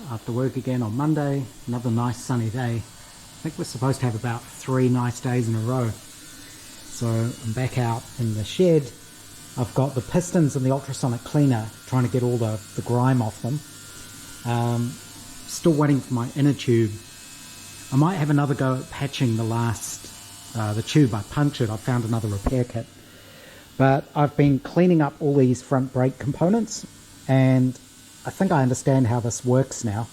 after work again on Monday. Another nice sunny day. I think we're supposed to have about 3 nice days in a row. So I'm back out in the shed. I've got the pistons and the ultrasonic cleaner, trying to get all the grime off them. Still waiting for my inner tube. I might have another go at patching the tube I punctured. I found another repair kit. But I've been cleaning up all these front brake components, and I think I understand how this works now.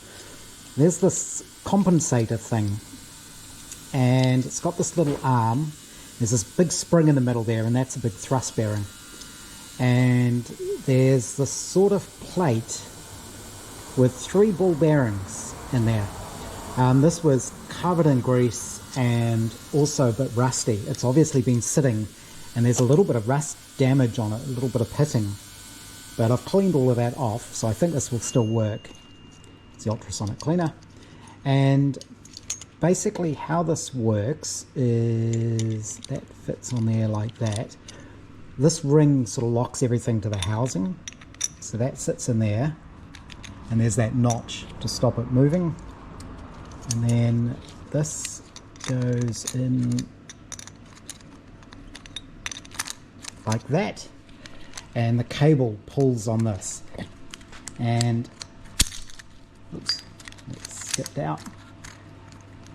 There's this compensator thing, and it's got this little arm. There's this big spring in the middle there, and that's a big thrust bearing. And there's this sort of plate with 3 ball bearings in there. This was covered in grease and also a bit rusty. It's obviously been sitting, and there's a little bit of rust damage on it, a little bit of pitting. But I've cleaned all of that off, so I think this will still work. It's the ultrasonic cleaner. And basically how this works is that fits on there like that. This ring sort of locks everything to the housing. So that sits in there. And there's that notch to stop it moving. And then this goes in like that, and the cable pulls on this, and oops, it skipped out.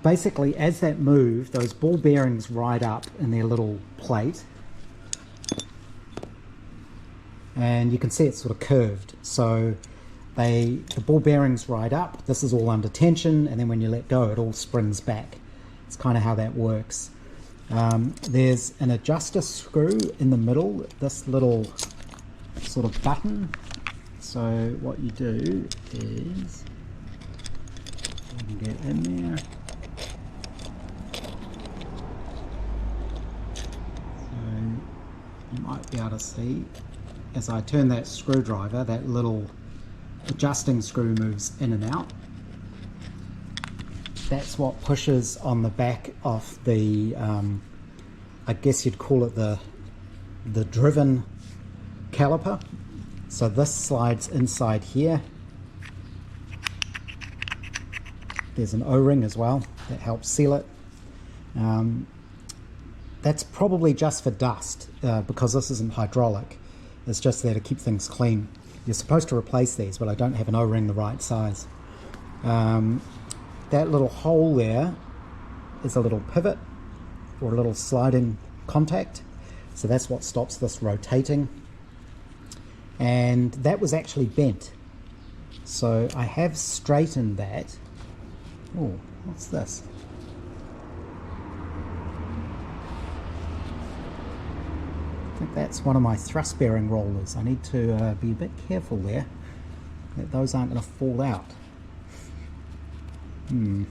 Basically, as that moves, those ball bearings ride up in their little plate, and you can see it's sort of curved, so the ball bearings ride up. This is all under tension, and then when you let go, it all springs back. It's kind of how that works. There's an adjuster screw in the middle, this little sort of button. So what you do is, you can get in there. So you might be able to see, as I turn that screwdriver, that little adjusting screw moves in and out. That's what pushes on the back of the, I guess you'd call it the driven caliper. So this slides inside here. There's an O-ring as well that helps seal it. That's probably just for dust, because this isn't hydraulic. It's just there to keep things clean. You're supposed to replace these, but I don't have an O-ring the right size. That little hole there is a little pivot or a little sliding contact. So that's what stops this rotating. And that was actually bent. So I have straightened that. Oh, what's this? I think that's one of my thrust bearing rollers. I need to be a bit careful there, that those aren't going to fall out. Need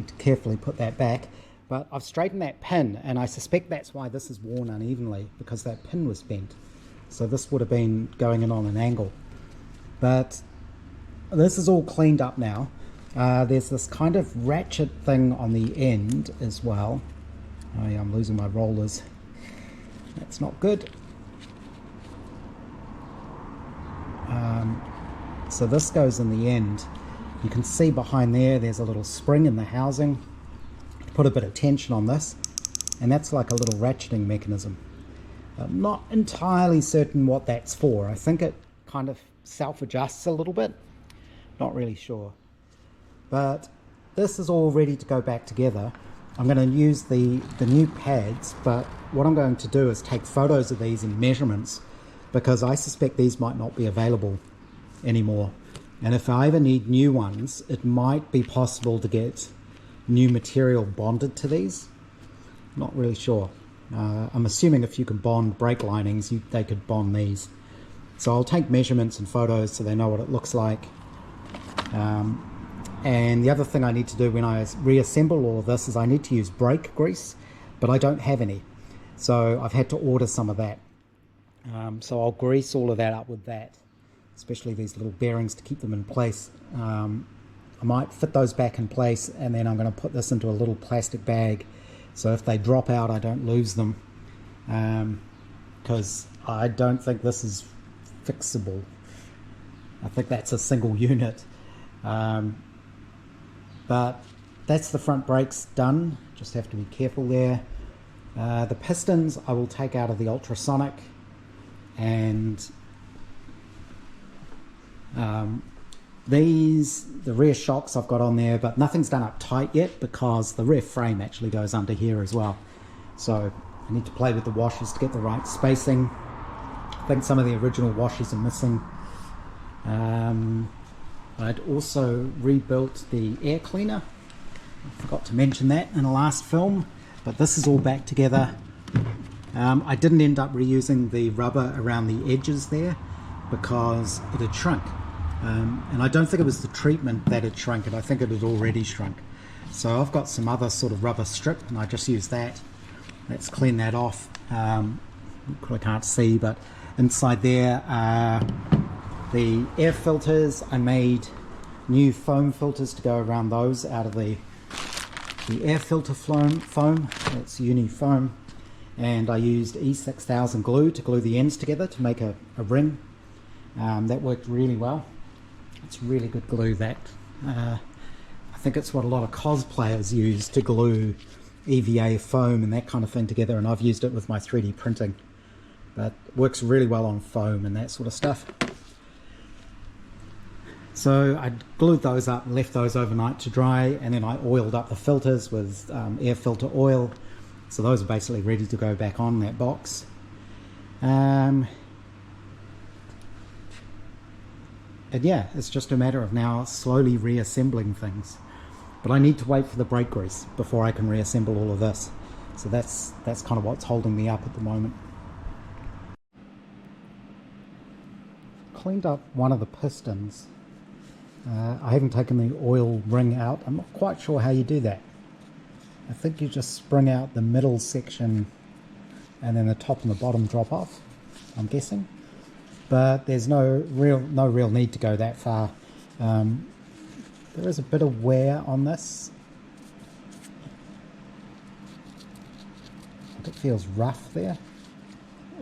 to carefully put that back, but I've straightened that pin, and I suspect that's why this is worn unevenly, because that pin was bent. So this would have been going in on an angle. But this is all cleaned up now. There's this kind of ratchet thing on the end as well. Oh yeah, I'm losing my rollers. That's not good. So this goes in the end. You can see behind there's a little spring in the housing. Put a bit of tension on this, and that's like a little ratcheting mechanism. I'm not entirely certain what that's for. I think it kind of self-adjusts a little bit. Not really sure. But this is all ready to go back together. I'm going to use the new pads, but what I'm going to do is take photos of these and measurements, because I suspect these might not be available anymore. And if I ever need new ones, it might be possible to get new material bonded to these. Not really sure. I'm assuming if you can bond brake linings, they could bond these. So I'll take measurements and photos so they know what it looks like. And the other thing I need to do when I reassemble all of this is I need to use brake grease, but I don't have any. So I've had to order some of that. So I'll grease all of that up with that, especially these little bearings to keep them in place. I might fit those back in place, and then I'm going to put this into a little plastic bag, so if they drop out I don't lose them, because I don't think this is fixable. I think that's a single unit. But that's the front brakes done. Just have to be careful there. The pistons I will take out of the ultrasonic, and the rear shocks I've got on there, but nothing's done up tight yet because the rear frame actually goes under here as well. So I need to play with the washers to get the right spacing. I think some of the original washers are missing. I'd also rebuilt the air cleaner. I forgot to mention that in the last film, but this is all back together. I didn't end up reusing the rubber around the edges there because it had shrunk. And I don't think it was the treatment that had shrunk it, I think it had already shrunk. So I've got some other sort of rubber strip and I just use that. Let's clean that off. I can't see, but inside there are the air filters. I made new foam filters to go around those out of the air filter foam. It's uni foam. And I used E6000 glue to glue the ends together to make a ring. That worked really well. It's really good glue, that. I think it's what a lot of cosplayers use to glue EVA foam and that kind of thing together, and I've used it with my 3D printing. But it works really well on foam and that sort of stuff. So I glued those up and left those overnight to dry, and then I oiled up the filters with air filter oil. So those are basically ready to go back on that box. And yeah, it's just a matter of now slowly reassembling things. But I need to wait for the brake grease before I can reassemble all of this. So that's kind of what's holding me up at the moment. Cleaned up one of the pistons. I haven't taken the oil ring out. I'm not quite sure how you do that. I think you just spring out the middle section and then the top and the bottom drop off, I'm guessing. But there's no real need to go that far. There is a bit of wear on this. It feels rough there,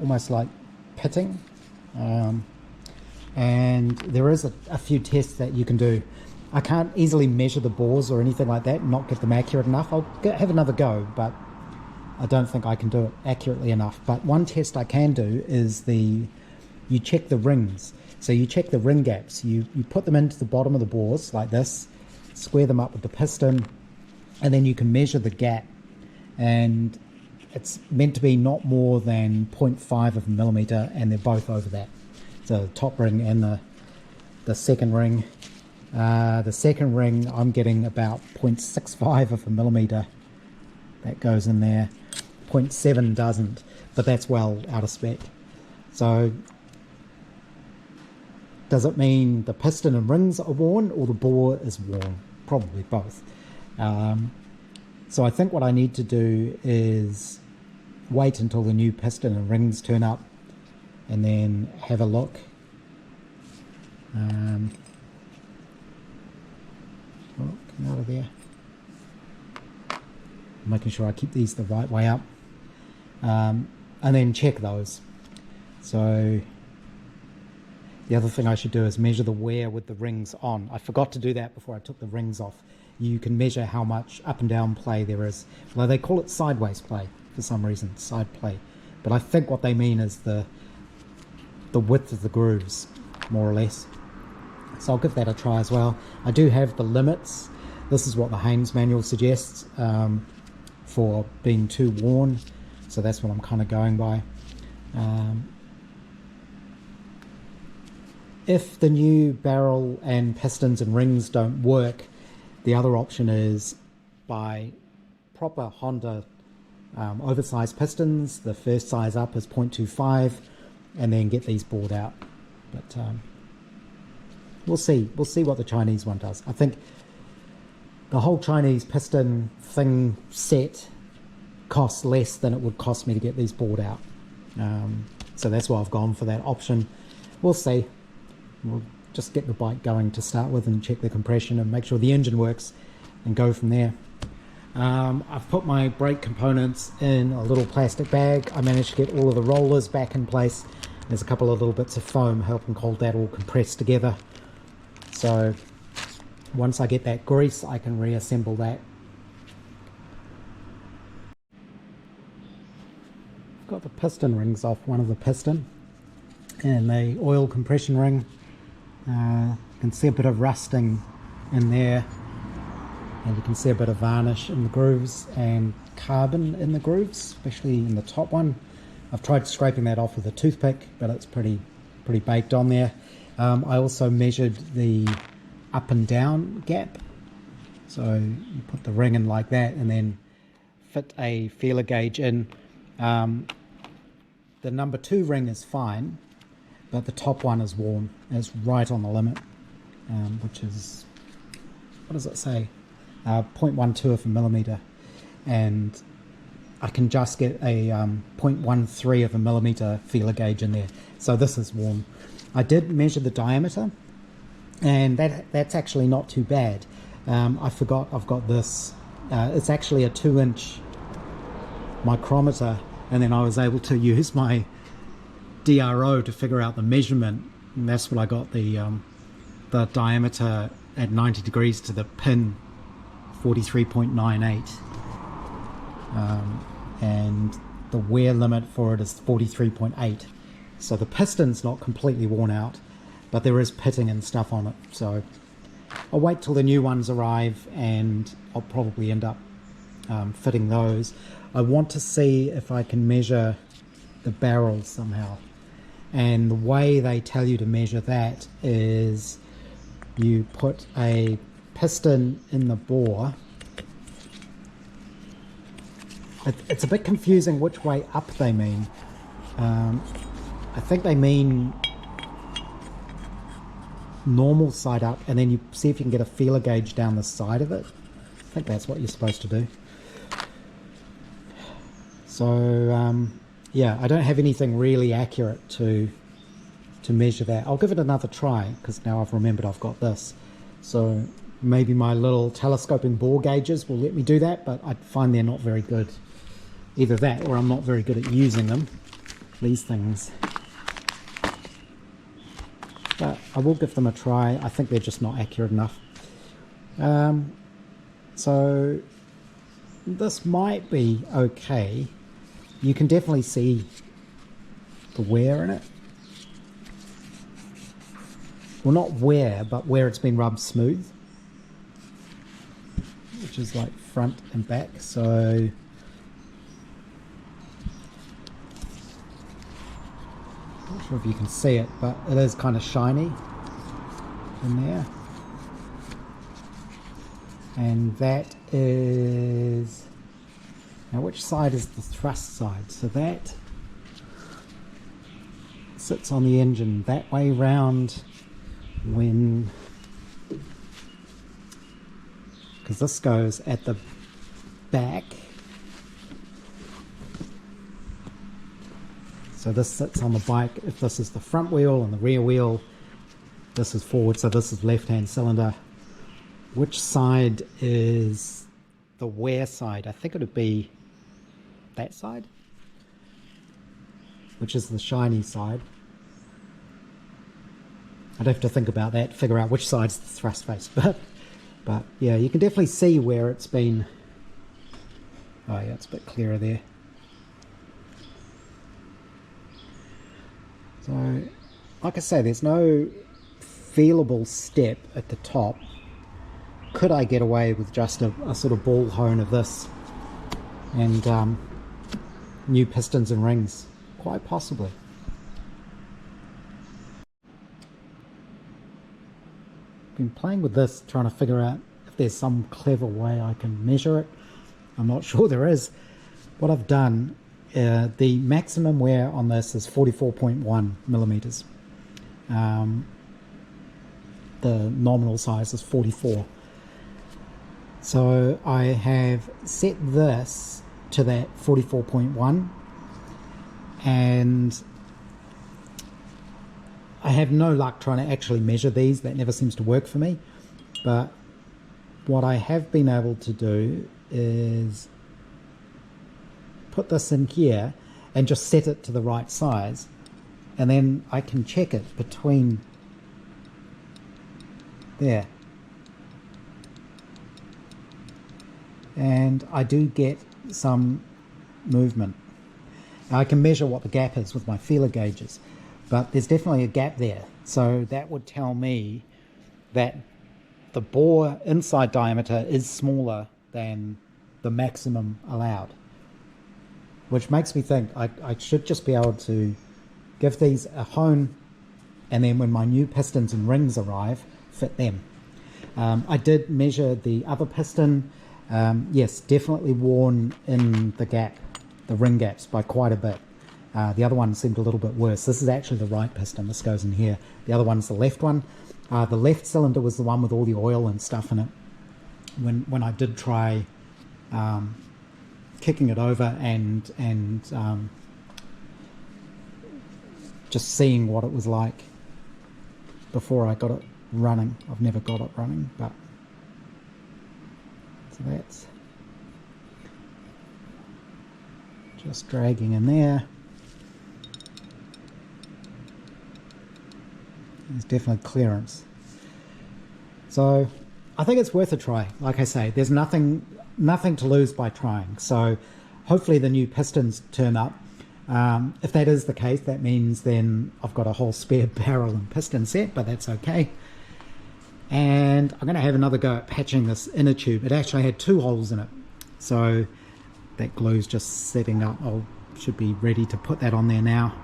almost like pitting. And there is a few tests that you can do. I can't easily measure the bores or anything like that and not get them accurate enough. I'll have another go, but I don't think I can do it accurately enough. But one test I can do is you check the rings. So you check the ring gaps. You put them into the bottom of the bores like this, square them up with the piston, and then you can measure the gap. And it's meant to be not more than 0.5 of a millimeter, and they're both over that. So the top ring and the second ring. The second ring I'm getting about 0.65 of a millimeter. That goes in there. 0.7 doesn't, but that's well out of spec. So does it mean the piston and rings are worn or the bore is worn? Probably both. So I think what I need to do is wait until the new piston and rings turn up and then have a look. Come out of there. Making sure I keep these the right way up. And then check those. So the other thing I should do is measure the wear with the rings on. I forgot to do that before I took the rings off. You can measure how much up and down play there is. Well, they call it sideways play for some reason, side play. But I think what they mean is the width of the grooves, more or less. So I'll give that a try as well. I do have the limits. This is what the Haynes manual suggests for being too worn. So that's what I'm kind of going by. If the new barrel and pistons and rings don't work, the other option is buy proper Honda oversized pistons. The first size up is 0.25, and then get these bored out. But we'll see what the Chinese one does. I think the whole Chinese piston thing set costs less than it would cost me to get these bored out. So that's why I've gone for that option. We'll see. We'll just get the bike going to start with and check the compression and make sure the engine works and go from there. I've put my brake components in a little plastic bag. I managed to get all of the rollers back in place. There's a couple of little bits of foam helping hold that all compressed together. So once I get that grease, I can reassemble that. I've got the piston rings off one of the piston and the oil compression ring. You can see a bit of rusting in there, and you can see a bit of varnish in the grooves and carbon in the grooves, especially in the top one. I've tried scraping that off with a toothpick, but it's pretty baked on there. I also measured the up and down gap, so you put the ring in like that and then fit a feeler gauge in. The number 2 ring is fine, but the top one is worn. It's right on the limit, which is, what does it say? 0.12 of a millimeter, and I can just get a 0.13 of a millimeter feeler gauge in there. So this is worn. I did measure the diameter, and that's actually not too bad. I forgot I've got this. It's actually a 2-inch micrometer, and then I was able to use my DRO to figure out the measurement, and that's what I got the diameter at 90 degrees to the pin, 43.98, and the wear limit for it is 43.8. So the piston's not completely worn out, but there is pitting and stuff on it. So I'll wait till the new ones arrive, and I'll probably end up fitting those. I want to see if I can measure the barrel somehow, and the way they tell you to measure that is you put a piston in the bore. It's a bit confusing which way up they mean. I think they mean normal side up, and then you see if you can get a feeler gauge down the side of it. I think that's what you're supposed to do. So yeah, I don't have anything really accurate to measure that. I'll give it another try, because now I've remembered I've got this. So maybe my little telescoping bore gauges will let me do that, but I find they're not very good. Either that, or I'm not very good at using them, these things. But I will give them a try. I think they're just not accurate enough. So this might be okay. You can definitely see the wear in it. Well, not wear, but where it's been rubbed smooth, which is like front and back. So not sure if you can see it, but it is kind of shiny in there. And that is, now which side is the thrust side? So that sits on the engine that way round, when, because this goes at the back, so this sits on the bike. If this is the front wheel and the rear wheel, this is forward, so this is left-hand cylinder. Which side is the wear side? I think it would be that side, which is the shiny side. I'd have to think about that, figure out which side's the thrust face, but yeah, you can definitely see where it's been. Oh yeah, it's a bit clearer there. So, like I say, there's no feelable step at the top. Could I get away with just a sort of ball hone of this and new pistons and rings? Quite possibly. Been playing with this, trying to figure out if there's some clever way I can measure it. I'm not sure there is. What I've done, the maximum wear on this is 44.1 millimeters. The nominal size is 44. So I have set this to that 44.1, and I have no luck trying to actually measure these. That never seems to work for me. But what I have been able to do is put this in here and just set it to the right size, and then I can check it between there, and I do get some movement. Now I can measure what the gap is with my feeler gauges, but there's definitely a gap there, so that would tell me that the bore inside diameter is smaller than the maximum allowed, which makes me think I should just be able to give these a hone, and then when my new pistons and rings arrive, fit them. I did measure the other piston. Yes, definitely worn in the gap, the ring gaps, by quite a bit. The other one seemed a little bit worse. This is actually the right piston. This goes in here. The other one's the left one. The left cylinder was the one with all the oil and stuff in it. When I did try kicking it over and just seeing what it was like before I got it running. I've never got it running, but so that's just dragging in there. There's definitely clearance. So I think it's worth a try. Like I say, there's nothing to lose by trying. So hopefully the new pistons turn up. If that is the case, that means then I've got a whole spare barrel and piston set, but that's okay. And I'm going to have another go at patching this inner tube. It actually had 2 holes in it, so that glue's just setting up. I should be ready to put that on there now.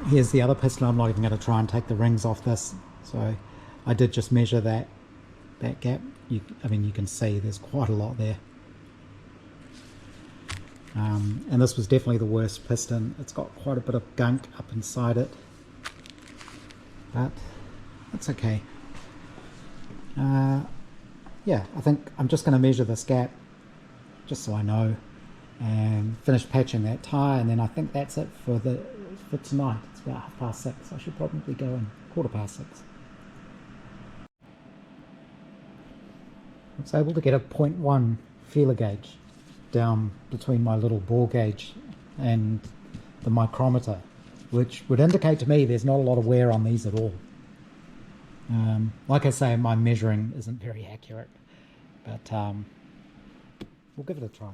Here's the other piston. I'm not even going to try and take the rings off this. So I did just measure that gap. I mean, you can see there's quite a lot there. And this was definitely the worst piston. It's got quite a bit of gunk up inside it, but that's okay. Yeah, I think I'm just going to measure this gap just so I know, and finish patching that tyre, and then I think that's it for tonight. It's about 6:30. I should probably go in 6:15. I was able to get a 0.1 feeler gauge down between my little bore gauge and the micrometer, which would indicate to me there's not a lot of wear on these at all. Like I say, my measuring isn't very accurate, but we'll give it a try.